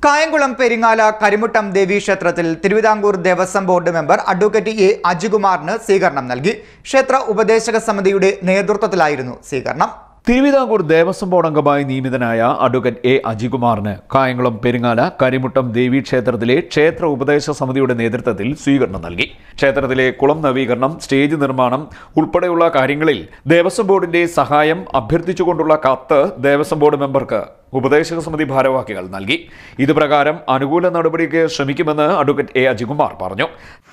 കായംകുളം പെരിങ്ങാല കരിമുട്ടം ദേവി ക്ഷേത്രത്തിൽ Travancore Devaswom board member advocate A അജികുമാറിന് സ്വീകരണം നൽകി. ക്ഷേത്ര ഉപദേശക സമിതിയുടെ നേതൃത്വത്തിലായിരുന്നു സ്വീകരണം. തിരുവിതാംകൂർ ദേവസ്വം ബോർഡ് അംഗമായി നിയമിതനായ അഡ്വക്കേറ്റ് എ അജികുമാറിന് കായംകുളം പെരിങ്ങാല കരിമുട്ടം ദേവി ക്ഷേത്രത്തിലെ ക്ഷേത്ര ഉപദേശ സമിതിയുടെ നേതൃത്വത്തിൽ സ്വീകരണം നൽകി. ക്ഷേത്രത്തിലെ കുളം നവീകരണം, സ്റ്റേജ് നിർമ്മാണം ഉൾപ്പെടെയുള്ള കാര്യങ്ങളിൽ ദേവസ്വം ബോർഡിന്റെ സഹായം അഭ്യർത്ഥിച്ചുകൊണ്ടുള്ള കത്ത് ദേവസ്വം ബോർഡ് മെമ്പർക്ക് ഉപദേശക സമിതി ഭാരവാഹികൾ നൽകി. ഇതുപ്രകാരം അനുകൂല നടപടിക്ക് ശ്രമിക്കുമെന്ന് അഡ്വക്കേറ്റ് എ അജികുമാർ പറഞ്ഞു.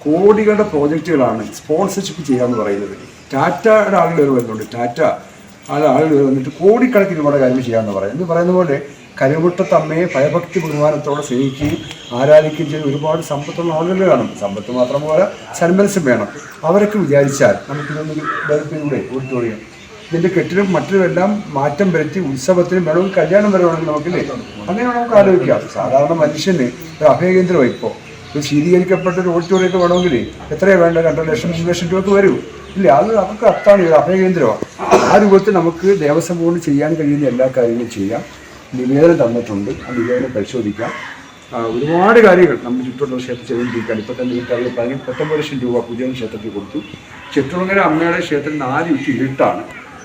കോടികളുടെ പ്രോജക്റ്റുകളാണ് സ്പോൺസർഷിപ്പ് ചെയ്യാന്ന് പറയുന്നത്. ടാറ്റയുടെ ആളുകൾ വരുന്നുണ്ട്. ടാറ്റ ആളുകൾ വന്നിട്ട് കോടിക്കണക്കിന് രൂപയുടെ കാര്യം ചെയ്യാമെന്ന് പറയും. എന്ന് പറയുന്ന പോലെ കരിമുട്ടത്തമ്മയെ ഭയഭക്തി ബഹുമാനത്തോടെ സ്നേഹിക്കുകയും ആരാധിക്കുകയും ചെയ്ത് ഒരുപാട് സമ്പത്തുള്ള ആളുകൾ കാണും. സമ്പത്ത് മാത്രം പോലെ സന്മനസ്സും വേണം. അവരൊക്കെ വിചാരിച്ചാൽ നമുക്കിതൊന്ന് ഡെവലപ്പിലൂടെ ഓഡിറ്റോറിയം ഇതിൻ്റെ കെട്ടിലും മറ്റുമെല്ലാം മാറ്റം വരുത്തി ഉത്സവത്തിനും വേണമെങ്കിൽ കല്യാണം വരണമെങ്കിൽ നമുക്കില്ലേ അങ്ങനെ നമുക്ക് ആലോചിക്കാം. സാധാരണ മനുഷ്യന് ഒരു അഭയകേന്ദ്രമായി ഇപ്പോൾ ഒരു ശീതീകരിക്കപ്പെട്ട ഒരു ഓഡിറ്റോറിയൊക്കെ വേണമെങ്കിൽ എത്രയാണ് വേണ്ട? 2 ലക്ഷം 3 ലക്ഷം രൂപയ്ക്ക് വരൂ ഇല്ലേ? അത് നമുക്ക് അത്താണ് ഒരു അഭയകേന്ദ്രമാണ്. ആ രൂപത്തിൽ നമുക്ക് ദേവസ്വം ബോർഡ് ചെയ്യാൻ കഴിയുന്ന എല്ലാ കാര്യങ്ങളും ചെയ്യാം. നിവേദനം തന്നിട്ടുണ്ട്, ആ നിവേദനം പരിശോധിക്കാം. ഒരുപാട് കാര്യങ്ങൾ നമ്മുടെ ചുറ്റുമുള്ള ക്ഷേത്രത്തിൽ ചെയ്തുകൊണ്ടിരിക്കാൻ ഇപ്പോൾ തന്നെ വീട്ടുകാരിൽ 19 ലക്ഷം രൂപ പുതിയ ക്ഷേത്രത്തിൽ കൊടുത്തു. ചെട്ടുളങ്ങര അമ്മയുടെ ക്ഷേത്രം 4 വിറ്റ് ഇരുട്ടാണ്.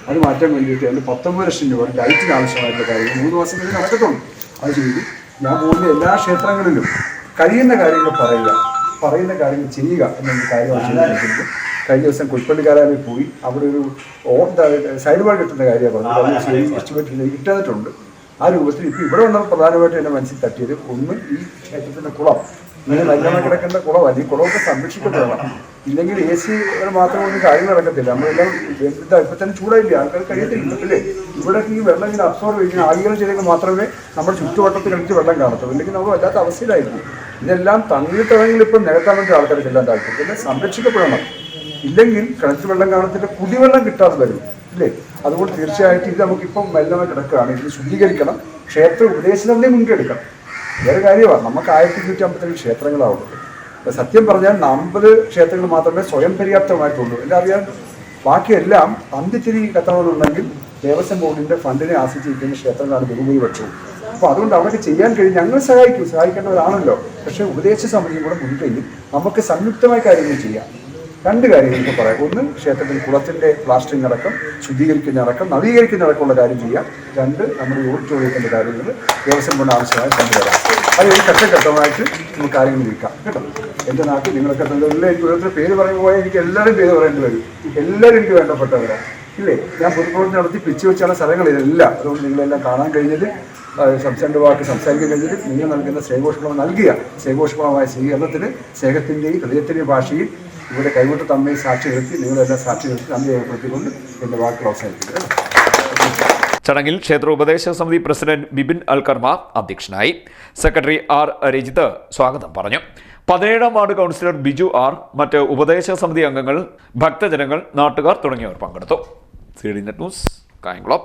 അത് മാറ്റാൻ വേണ്ടിയിട്ട് അതിൽ 19 ലക്ഷം രൂപ ലൈറ്റിന് ആവശ്യമായിട്ടുള്ള കാര്യങ്ങൾ 3 മാസം കഴിഞ്ഞ് നടക്കത്തുള്ളൂ. അത് ചെയ്തു. ഞാൻ പോകുന്ന എല്ലാ ക്ഷേത്രങ്ങളിലും കഴിയുന്ന കാര്യങ്ങൾ പറയുന്ന കാര്യങ്ങൾ ചെയ്യുക എന്നൊരു കാര്യമാണ് ചെയ്തിരിക്കുന്നത്. കഴിഞ്ഞ ദിവസം കുൽപ്പള്ളിക്കാരായി പോയി അവിടെ ഒരു സൈഡ് വാൾ കിട്ടുന്ന കാര്യമാണ് പറഞ്ഞത്. എസ്റ്റിമേറ്റ് കിട്ടാതിട്ടുണ്ട്. ആ രൂപത്തിൽ ഇപ്പോൾ ഇവിടെ വന്നപ്പോൾ പ്രധാനമായിട്ടും എൻ്റെ മനസ്സിൽ തട്ടിയത് ഒന്ന് ഈ ക്ഷേത്രത്തിൻ്റെ കുളം ഇങ്ങനെ നല്ലമായി കിടക്കേണ്ട കുളമല്ല. ഈ കുളമൊക്കെ സംരക്ഷിക്കപ്പെടണം. ഇല്ലെങ്കിൽ AC മാത്രം ഒന്നും കാര്യങ്ങൾ നടക്കത്തില്ല. നമ്മളെല്ലാം ഇപ്പം തന്നെ ചൂടായില്ലേ, ആൾക്കാർ കഴിയത്തില്ല അല്ലേ? ഇവിടെ ഈ വെള്ളം ഇങ്ങനെ അബ്സോർവ് ചെയ്യുന്ന ആഗിരണം ചെയ്തെങ്കിൽ മാത്രമേ നമ്മുടെ ചുറ്റുവട്ടത്തിൽ കളിച്ച് വെള്ളം കാണത്തുള്ളൂ. ഇല്ലെങ്കിൽ നമ്മൾ വല്ലാത്ത അവസ്ഥയിലായിരിക്കും. ഇതെല്ലാം തണ്ണീർത്തടങ്ങളിൽ ഇപ്പം നികത്താൻ വേണ്ടി ആൾക്കാർക്ക് എല്ലാം താല്പര്യം. ഇതെല്ലാം സംരക്ഷിക്കപ്പെടണം. ഇല്ലെങ്കിൽ കിണറ്റ് വെള്ളം കാണത്തില്ല, കുടിവെള്ളം കിട്ടാതെ വരും ഇല്ലേ? അതുകൊണ്ട് തീർച്ചയായിട്ടും ഇത് നമുക്കിപ്പം മെല്ലമായി കിടക്കുകയാണ്. ഇത് ശുദ്ധീകരിക്കണം. ക്ഷേത്ര ഉപദേശത്തെ മുൻകൈ എടുക്കണം. വേറെ കാര്യമാണ്, നമുക്ക് 1257 ക്ഷേത്രങ്ങളാവുന്നത്. സത്യം പറഞ്ഞാൽ 50 ക്ഷേത്രങ്ങൾ മാത്രമേ സ്വയം പര്യാപ്തമായിട്ടുള്ളൂ. എല്ലാം അറിയാം. ബാക്കിയെല്ലാം അന്തിത്തിരി കത്തണമെന്നുണ്ടെങ്കിൽ ദേവസ്വം ബോർഡിൻ്റെ ഫണ്ടിനെ ആശ്രയിച്ചിരിക്കുന്ന ക്ഷേത്രങ്ങളാണ് ബഹുഭൂരിപക്ഷവും. അപ്പോൾ അതുകൊണ്ട് അവർക്ക് ചെയ്യാൻ കഴിയും. ഞങ്ങൾ സഹായിക്കേണ്ടവരാണല്ലോ. പക്ഷേ ഉപദേശ സമിതിയും കൂടെ മുൻകൈയിൽ നമുക്ക് സംയുക്തമായ കാര്യങ്ങൾ ചെയ്യാം. 2 കാര്യങ്ങൾ ഇപ്പോൾ പറയാം. ഒന്ന്, ക്ഷേത്രത്തിൽ കുളത്തിൻ്റെ പ്ലാസ്റ്ററിംഗ് അടക്കം, ശുദ്ധീകരിക്കുന്നതടക്കം, നവീകരിക്കുന്നതടക്കമുള്ള കാര്യം ചെയ്യാം. 2, നമ്മുടെ ഓഡിറ്റോറിയത്തിൻ്റെ കാര്യങ്ങൾ ദേവസ്വം കൊണ്ട് ആവശ്യമായി കൊണ്ടുവരാം. അത് ഒരു ഘട്ടമായിട്ട് നമുക്ക് കാര്യങ്ങൾ നീക്കാം കേട്ടോ. എൻ്റെ നാട്ടിൽ നിങ്ങളൊക്കെ എല്ലാം എനിക്ക് ഓരോരുത്തർ പേര് പറയുമ്പോൾ എനിക്ക് എല്ലാവരും പേര് പറയേണ്ടി വരും. എല്ലാവരും എനിക്ക് വേണ്ടപ്പെട്ടവരാണ് ഇല്ലേ? ഞാൻ പൊതുപ്രവർത്തനം നടത്തി പിച്ചു വെച്ചാണ് സ്ഥലങ്ങളിതെല്ലാം. അതുകൊണ്ട് നിങ്ങളെല്ലാം കാണാൻ കഴിഞ്ഞത്, സംസാരിൻ്റെ വാക്ക് സംസാരിക്കാൻ കഴിഞ്ഞത്, നിങ്ങൾ നൽകുന്ന സ്നേഹോഷ്മമായ സ്വീകരണത്തിന് സ്നേഹത്തിൻ്റെയും ഹൃദയത്തിൻ്റെയും ഭാഷയിൽ ഇവിടെ കൈമുട്ടത്തമ്മയെ സാക്ഷി നിർത്തി നിങ്ങളെല്ലാം സാക്ഷി നിർത്തി നന്ദി രേഖപ്പെടുത്തിക്കൊണ്ട് എൻ്റെ വാക്കുകൾ അവസാനിപ്പിക്കുന്നത്. ചടങ്ങിൽ ക്ഷേത്ര ഉപദേശക സമിതി പ്രസിഡന്റ് ബിപിൻ അൽകർമ അധ്യക്ഷനായി. സെക്രട്ടറി ആർ രജിത്ത് സ്വാഗതം പറഞ്ഞു. 17ാം വാർഡ് കൗൺസിലർ ബിജു ആർ, മറ്റ് ഉപദേശക സമിതി അംഗങ്ങൾ, ഭക്തജനങ്ങൾ, നാട്ടുകാർ തുടങ്ങിയവർ പങ്കെടുത്തു. CDNet news, Kayamkulam.